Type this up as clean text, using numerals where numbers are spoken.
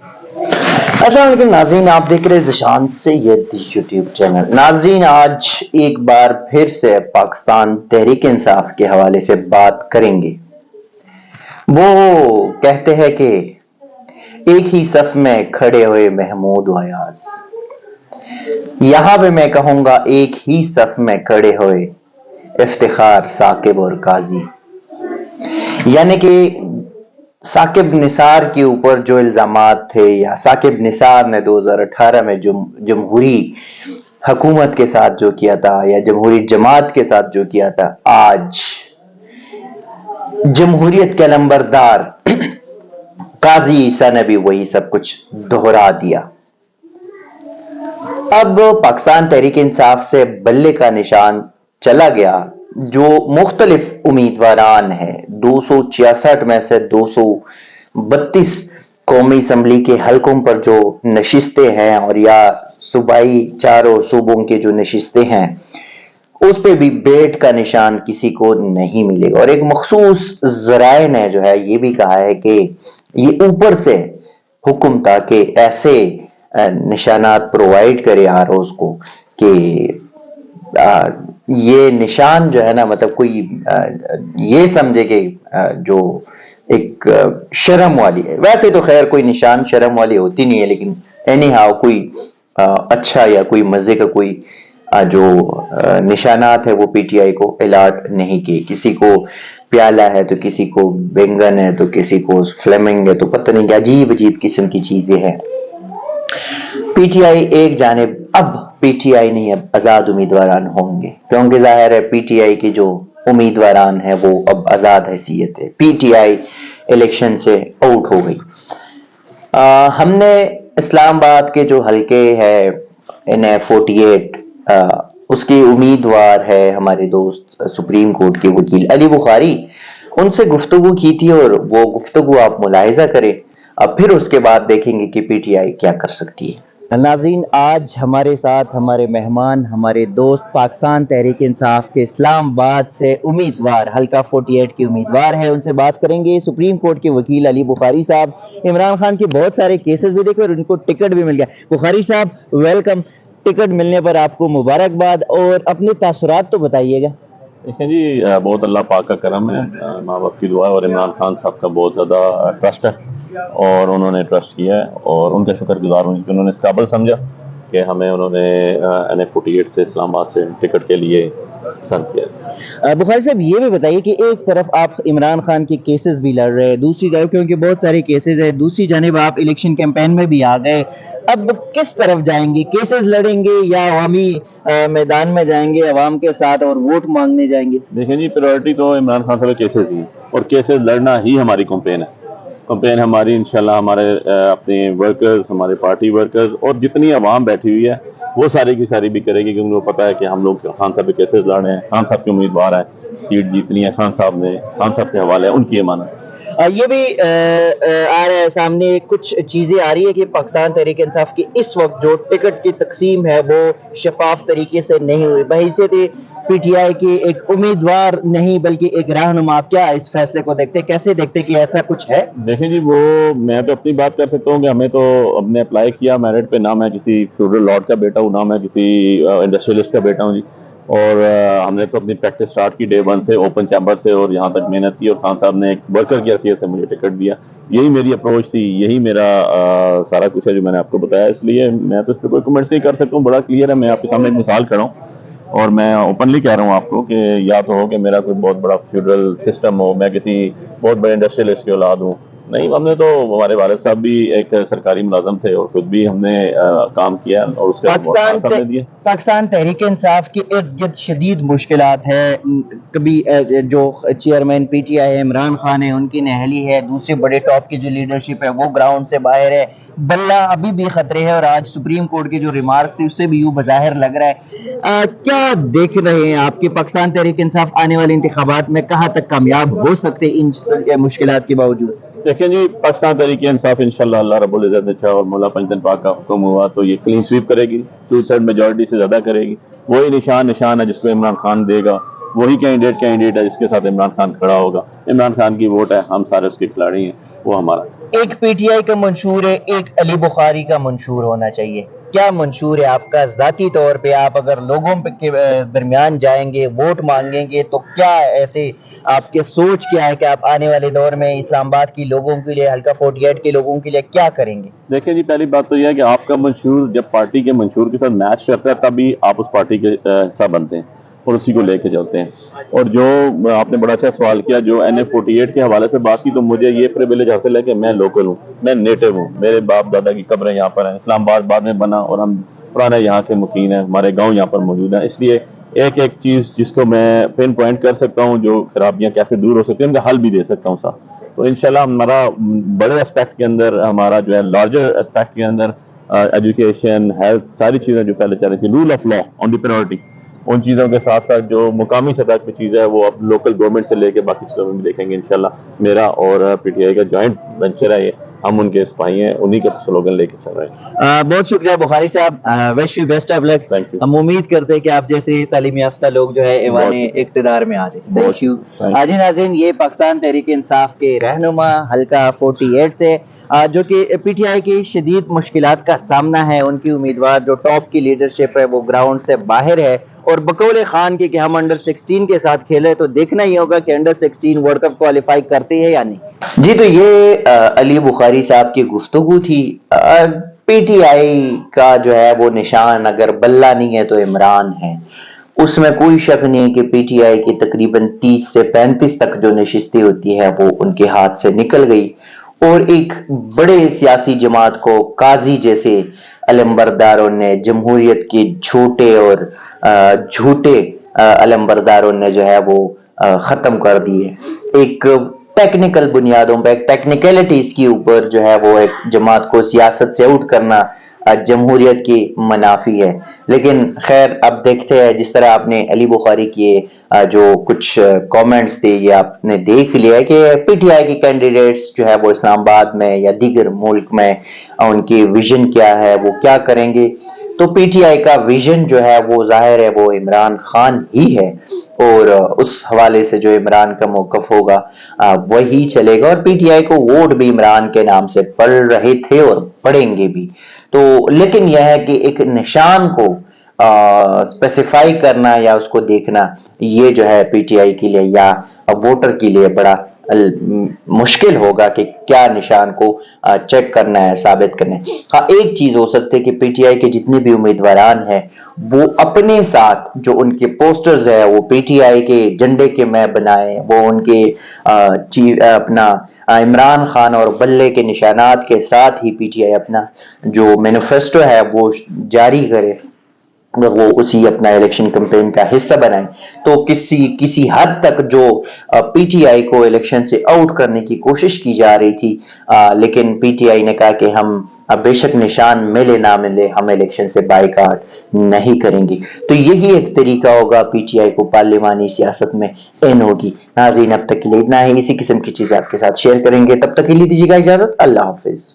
السلام علیکم ناظرین، آپ دیکھ رہے ذیشان سید یوٹیوب چینل۔ ناظرین، آج ایک بار پھر سے پاکستان تحریک انصاف کے حوالے سے بات کریں گے۔ وہ کہتے ہیں کہ ایک ہی صف میں کھڑے ہوئے محمود و ایاز، یہاں پہ میں کہوں گا ایک ہی صف میں کھڑے ہوئے افتخار، ثاقب اور قاضی۔ یعنی کہ ثاقب نثار کے اوپر جو الزامات تھے، یا ثاقب نثار نے 2018 میں جمہوری حکومت کے ساتھ جو کیا تھا، یا جمہوری جماعت کے ساتھ جو کیا تھا، آج جمہوریت کے لمبردار قاضی عیسیٰ نے بھی وہی سب کچھ دہرا دیا۔ اب پاکستان تحریک انصاف سے بلے کا نشان چلا گیا۔ جو مختلف امیدواران ہیں، 266 میں سے 232 قومی اسمبلی کے حلقوں پر جو نشستیں ہیں، اور یا صوبائی چاروں صوبوں کے جو نشستیں ہیں، اس پہ بھی بیٹ کا نشان کسی کو نہیں ملے گا۔ اور ایک مخصوص ذرائع نے جو ہے یہ بھی کہا ہے کہ یہ اوپر سے حکم تھا کہ ایسے نشانات پرووائڈ کرے آروز کو کہ یہ نشان جو ہے نا، مطلب کوئی یہ سمجھے کہ جو ایک شرم والی ہے۔ ویسے تو خیر کوئی نشان شرم والی ہوتی نہیں ہے، لیکن اینی ہاؤ کوئی اچھا یا کوئی مزے کا کوئی جو نشانات ہے وہ پی ٹی آئی کو الاٹ نہیں کیے۔ کسی کو پیالہ ہے تو کسی کو بینگن ہے تو کسی کو فلیمنگ ہے، تو پتہ نہیں کیا عجیب عجیب قسم کی چیزیں ہیں۔ پی ٹی آئی ایک جانب، اب پی ٹی آئی نہیں، اب آزاد امیدواران ہوں گے، کیونکہ ظاہر ہے پی ٹی آئی کے جو امیدواران ہیں وہ اب آزاد حیثیت ہے۔ پی ٹی آئی الیکشن سے آؤٹ ہو گئی۔ ہم نے اسلام آباد کے جو حلقے ہے NA48، اس کی امیدوار ہے ہمارے دوست سپریم کورٹ کے وکیل علی بخاری، ان سے گفتگو کی تھی، اور وہ گفتگو آپ ملاحظہ کریں، اب پھر اس کے بعد دیکھیں گے کہ پی ٹی آئی کیا کر سکتی ہے۔ ناظرین، آج ہمارے ساتھ ہمارے مہمان، ہمارے دوست پاکستان تحریک انصاف کے اسلام آباد سے امیدوار، حلقہ 48 کے امیدوار ہیں، ان سے بات کریں گے۔ سپریم کورٹ کے وکیل علی بخاری صاحب، عمران خان کے بہت سارے کیسز بھی دیکھے اور ان کو ٹکٹ بھی مل گیا۔ بخاری صاحب ویلکم، ٹکٹ ملنے پر آپ کو مبارکباد، اور اپنے تاثرات تو بتائیے گا۔ دیکھیں جی، بہت اللہ پاک کا کرم ہے، ماں باپ کی دعا اور عمران خان صاحب کا بہت زیادہ ٹرسٹ ہے، اور انہوں نے ٹرسٹ کیا ہے، اور ان کا شکر گزار ہوں کہ انہوں نے اس قابل سمجھا کہ ہمیں انہوں نے NA48 سے اسلام آباد سے ٹکٹ کے لیے پسند کیا۔ بخاری صاحب یہ بھی بتائیے کہ ایک طرف آپ عمران خان کے کیسز بھی لڑ رہے ہیں، دوسری جانب کیونکہ بہت سارے کیسز ہیں، دوسری جانب آپ الیکشن کیمپین میں بھی آ گئے، اب کس طرف جائیں گے؟ کیسز لڑیں گے یا عوامی میدان میں جائیں گے عوام کے ساتھ اور ووٹ مانگنے جائیں گے؟ دیکھیں جی، پریورٹی تو عمران خان صاحب کیسز ہی، اور کیسز لڑنا ہی ہماری کمپین ہے۔ کمپین ہماری انشاءاللہ ہمارے اپنے ورکرز، ہمارے پارٹی ورکرز اور جتنی عوام بیٹھی ہوئی ہے وہ ساری کی ساری بھی کرے گی، کیونکہ وہ پتہ ہے کہ ہم لوگ خان صاحب کے کیسز لڑ رہے ہیں، خان صاحب کے امیدوار ہیں، سیٹ جیتنی ہے خان صاحب نے، خان صاحب کے حوالے ان کی امانت۔ یہ بھی آ رہا ہے سامنے، کچھ چیزیں آ رہی ہے کہ پاکستان تحریک انصاف کی اس وقت جو ٹکٹ کی تقسیم ہے وہ شفاف طریقے سے نہیں ہوئی، بحیثیت پی ٹی آئی کے ایک امیدوار نہیں بلکہ ایک رہنما۔ کیا اس فیصلے کو دیکھتے، کیسے دیکھتے کہ ایسا کچھ ہے؟ دیکھیں جی، وہ میں تو اپنی بات کر سکتا ہوں کہ ہمیں تو ہم نے اپلائی کیا میرٹ پہ، نہ میں کسی فیوڈل لارڈ کا بیٹا ہوں، نہ میں کسی انڈسٹریلسٹ کا بیٹا ہوں جی، اور ہم نے تو اپنی پریکٹس سٹارٹ کی ڈے 1 سے، اوپن چیمبر سے، اور یہاں تک محنت کی، اور خان صاحب نے ایک ورکر کی حیثیت سے مجھے ٹکٹ دیا۔ یہی میری اپروچ تھی، یہی میرا سارا کچھ ہے جو میں نے آپ کو بتایا، اس لیے میں تو اس پہ کوئی کمنٹس نہیں کر سکتا ہوں۔ بڑا کلیئر ہے، میں آپ کے سامنے ایک مثال کھڑا ہوں، اور میں اوپنلی کہہ رہا ہوں آپ کو کہ یا تو ہو کہ میرا کوئی بہت بڑا فیوڈل سسٹم ہو، میں کسی بہت بڑے انڈسٹریلسٹ کی اولاد ہوں، نہیں، ہم نے تو، ہمارے والد صاحب بھی ایک سرکاری ملازم تھے، اور خود بھی ہم نے کام کیا، اور اس کا پاکستان تحریک انصاف کے ارد گرد شدید مشکلات ہے۔ کبھی جو چیئرمین پی ٹی آئی ہے عمران خان ہے، ان کی نہلی ہے، دوسرے بڑے ٹاپ کی جو لیڈرشپ ہے وہ گراؤنڈ سے باہر ہے، بلہ ابھی بھی خطرے ہے، اور آج سپریم کورٹ کے جو ریمارکس تھے اس سے بھی یوں بظاہر لگ رہا ہے۔ کیا دیکھ رہے ہیں آپ کہ پاکستان تحریک انصاف آنے والے انتخابات میں کہاں تک کامیاب ہو سکتے ان مشکلات کے باوجود؟ دیکھیں جی، پاکستان تحریک انصاف انشاءاللہ اللہ رب العزت نے چاہا اور مولا پنجتن پاک کا حکم ہوا تو یہ کلین سویپ کرے گی، 2/3 میجورٹی سے زیادہ کرے گی۔ وہی نشان ہے جس کو عمران خان دے گا، وہی کینڈیڈیٹ ہے جس کے ساتھ عمران خان کھڑا ہوگا. عمران خان کی ووٹ ہے, ہم سارے اس کے کھلاڑی ہیں, وہ ہمارا. ایک پی ٹی آئی کا منشور ہے, ایک علی بخاری کا منشور ہونا چاہیے. کیا منشور ہے آپ کا ذاتی طور پہ؟ آپ اگر لوگوں کے درمیان جائیں گے, ووٹ مانگیں گے, تو کیا ایسے آپ کے سوچ کیا ہے کہ آپ آنے والے دور میں اسلام آباد کی لوگوں کے لیے, حلقہ 48 کے لوگوں کے لیے کیا کریں گے؟ دیکھیں جی, پہلی بات تو یہ ہے کہ آپ کا منشور جب پارٹی کے منشور کے ساتھ میچ کرتا ہے تبھی آپ اس پارٹی کے حصہ بنتے ہیں اور اسی کو لے کے چلتے ہیں. اور جو آپ نے بڑا اچھا سوال کیا, جو NA48 کے حوالے سے بات کی, تو مجھے یہ پریویلیج حاصل ہے کہ میں لوکل ہوں, میں نیٹو ہوں, میرے باپ دادا کی قبریں یہاں پر ہیں, اسلام آباد بعد میں بنا اور ہم پرانے یہاں کے مکین ہیں, ہمارے گاؤں یہاں پر موجود ہیں. اس لیے ایک ایک چیز جس کو میں پن پوائنٹ کر سکتا ہوں, جو خرابیاں کیسے دور ہو سکتی ہیں, ان کا حل بھی دے سکتا ہوں صاحب. تو انشاءاللہ ہمارا بڑے اسپیکٹ کے اندر, ہمارا جو ہے لارجر اسپیکٹ کے اندر, ایجوکیشن, ہیلتھ, ساری چیزیں جو پہلے چل رہی تھی, rule of law on the priority, ان چیزوں کے ساتھ ساتھ جو مقامی سطح کی چیز ہے وہ اب لوکل گورنمنٹ سے لے کے باقی چیزوں میں بھی دیکھیں گے انشاءاللہ. میرا اور پی ٹی آئی کا جوائنٹ وینچر ہے یہ, ہم ان کے سپاہی ہیں, انہی کا سلوگن لے کے چل رہے ہیں. بہت شکریہ بخاری صاحب, wish you best of luck. Thank you. ہم امید کرتے ہیں کہ آپ جیسے تعلیم یافتہ لوگ جو ہے ایوان اقتدار میں آ جائیں. Thank you. Thank you. ناظرین, یہ پاکستان تحریک انصاف کے رہنما حلقہ 48 سے جو کہ پی ٹی آئی کی شدید مشکلات کا سامنا ہے, ان کی امیدوار جو ٹاپ کی لیڈرشپ ہے وہ گراؤنڈ سے باہر ہے, اور بقول خان کے کہ ہم انڈر 16 کے ساتھ کھیلے, تو دیکھنا ہی ہوگا کہ انڈر 16 ورلڈ کپ کوالیفائی کرتے ہیں یا نہیں. جی, تو یہ علی بخاری صاحب کی گفتگو تھی. پی ٹی آئی کا جو ہے وہ نشان اگر بلہ نہیں ہے تو عمران ہے. اس میں کوئی شک نہیں کہ پی ٹی آئی کی تقریباً 30 سے 35 تک جو نشستیں ہوتی ہے وہ ان کے ہاتھ سے نکل گئی, اور ایک بڑے سیاسی جماعت کو قاضی جیسے علمبرداروں نے, جمہوریت کے جھوٹے اور جھوٹے علمبرداروں نے جو ہے وہ ختم کر دیے. ایک ٹیکنیکل بنیادوں پہ, ایک ٹیکنیکلٹیز کے اوپر جو ہے وہ ایک جماعت کو سیاست سے آؤٹ کرنا جمہوریت کی منافی ہے. لیکن خیر, اب دیکھتے ہیں, جس طرح آپ نے علی بخاری کی جو کچھ کامنٹس تھے یہ آپ نے دیکھ لیا کہ پی ٹی آئی کے کینڈیڈیٹس جو ہے وہ اسلام آباد میں یا دیگر ملک میں ان کی ویژن کیا ہے, وہ کیا کریں گے. تو پی ٹی آئی کا ویژن جو ہے وہ ظاہر ہے وہ عمران خان ہی ہے, اور اس حوالے سے جو عمران کا موقف ہوگا وہی چلے گا. اور پی ٹی آئی کو ووٹ بھی عمران کے نام سے پڑ رہے تھے اور پڑیں گے بھی. تو لیکن یہ ہے کہ ایک نشان کو اسپیسیفائی کرنا یا اس کو دیکھنا, یہ جو ہے پی ٹی آئی کے لیے یا ووٹر کے لیے بڑا مشکل ہوگا کہ کیا نشان کو چیک کرنا ہے, ثابت کرنا ہے. ہاں, ایک چیز ہو سکتی ہے کہ پی ٹی آئی کے جتنے بھی امیدواران ہیں وہ اپنے ساتھ جو ان کے پوسٹرز ہیں وہ پی ٹی آئی کے جھنڈے کے میں بنائیں, وہ ان کے اپنا عمران خان اور بلے کے نشانات کے ساتھ ہی پی ٹی آئی اپنا جو مینیفیسٹو ہے وہ جاری کرے, وہ اسی اپنا الیکشن کمپین کا حصہ بنائیں. تو کسی حد تک جو پی ٹی آئی کو الیکشن سے آؤٹ کرنے کی کوشش کی جا رہی تھی, لیکن پی ٹی آئی نے کہا کہ ہم بے شک نشان ملے نہ ملے ہم الیکشن سے بائیکاٹ نہیں کریں گے. تو یہی ایک طریقہ ہوگا پی ٹی آئی کو پارلیمانی سیاست میں ان ہوگی. ناظرین, اب تک کے لیے اتنا ہے, اسی قسم کی چیزیں آپ کے ساتھ شیئر کریں گے, تب تک کے لیے دیجیے گا اجازت. اللہ حافظ.